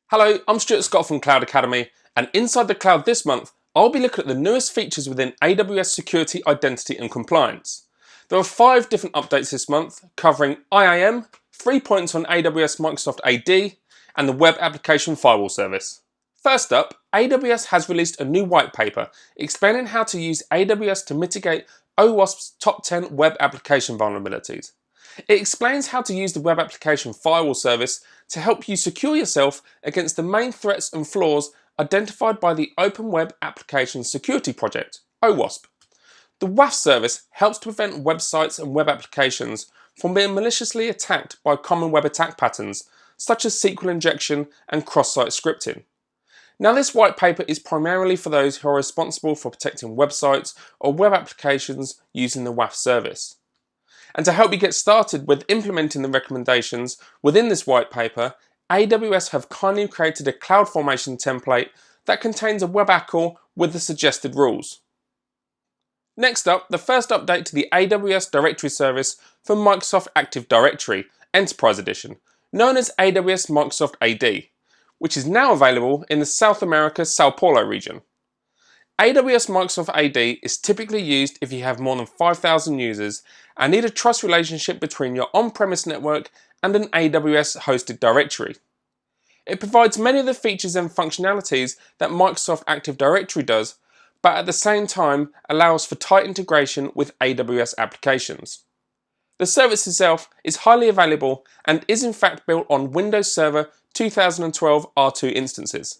Hello, I'm Stuart Scott from Cloud Academy, and inside the cloud this month, I'll be looking at the newest features within AWS Security, Identity and Compliance. There are 5 different updates this month covering IAM, 3 points on AWS Microsoft AD, and the Web Application Firewall Service. First up, AWS has released a new white paper explaining how to use AWS to mitigate OWASP's top 10 web application vulnerabilities. It explains how to use the Web Application Firewall Service to help you secure yourself against the main threats and flaws identified by the Open Web Application Security Project, OWASP. The WAF service helps to prevent websites and web applications from being maliciously attacked by common web attack patterns such as SQL injection and cross-site scripting. Now, this white paper is primarily for those who are responsible for protecting websites or web applications using the WAF service. And to help you get started with implementing the recommendations within this white paper, AWS have kindly created a CloudFormation template that contains a web ACL with the suggested rules. Next up, the first update to the AWS Directory Service for Microsoft Active Directory Enterprise Edition, known as AWS Microsoft AD, which is now available in the South America Sao Paulo region. AWS Microsoft AD is typically used if you have more than 5,000 users and need a trust relationship between your on-premise network and an AWS hosted directory. It provides many of the features and functionalities that Microsoft Active Directory does, but at the same time allows for tight integration with AWS applications. The service itself is highly available and is in fact built on Windows Server 2012 R2 instances.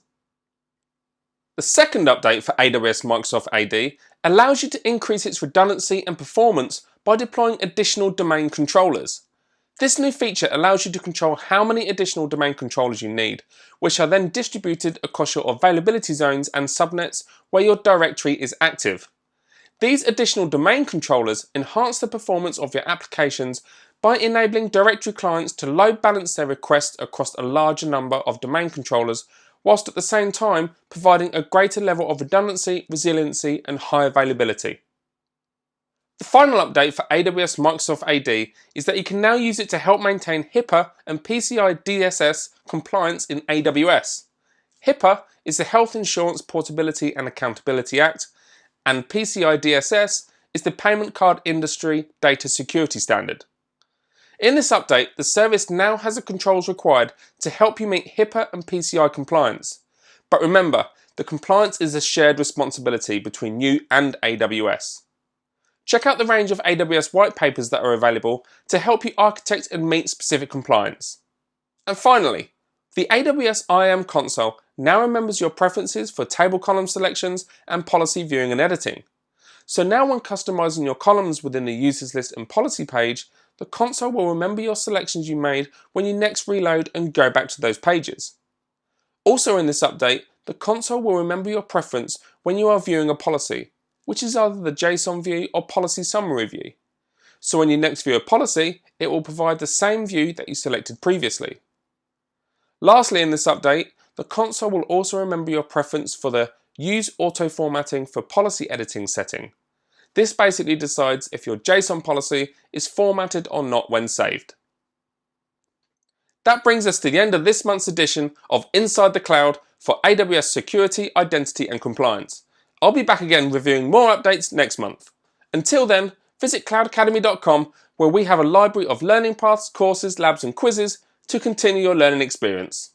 The second update for AWS Microsoft AD allows you to increase its redundancy and performance by deploying additional domain controllers. This new feature allows you to control how many additional domain controllers you need, which are then distributed across your availability zones and subnets where your directory is active. These additional domain controllers enhance the performance of your applications by enabling directory clients to load balance their requests across a larger number of domain controllers, whilst at the same time providing a greater level of redundancy, resiliency and high availability. The final update for AWS Microsoft AD is that you can now use it to help maintain HIPAA and PCI DSS compliance in AWS. HIPAA is the Health Insurance Portability and Accountability Act, and PCI DSS is the Payment Card Industry Data Security Standard. In this update, the service now has the controls required to help you meet HIPAA and PCI compliance. But remember, the compliance is a shared responsibility between you and AWS. Check out the range of AWS white papers that are available to help you architect and meet specific compliance. And finally, the AWS IAM Console now remembers your preferences for table column selections and policy viewing and editing. So now when customizing your columns within the users list and policy page, the console will remember your selections you made when you next reload and go back to those pages. Also in this update, the console will remember your preference when you are viewing a policy, which is either the JSON view or policy summary view. So when you next view a policy, it will provide the same view that you selected previously. Lastly, in this update, the console will also remember your preference for the Use Auto Formatting for Policy Editing setting. This basically decides if your JSON policy is formatted or not when saved. That brings us to the end of this month's edition of Inside the Cloud for AWS Security, Identity and Compliance. I'll be back again reviewing more updates next month. Until then, visit cloudacademy.com where we have a library of learning paths, courses, labs and quizzes to continue your learning experience.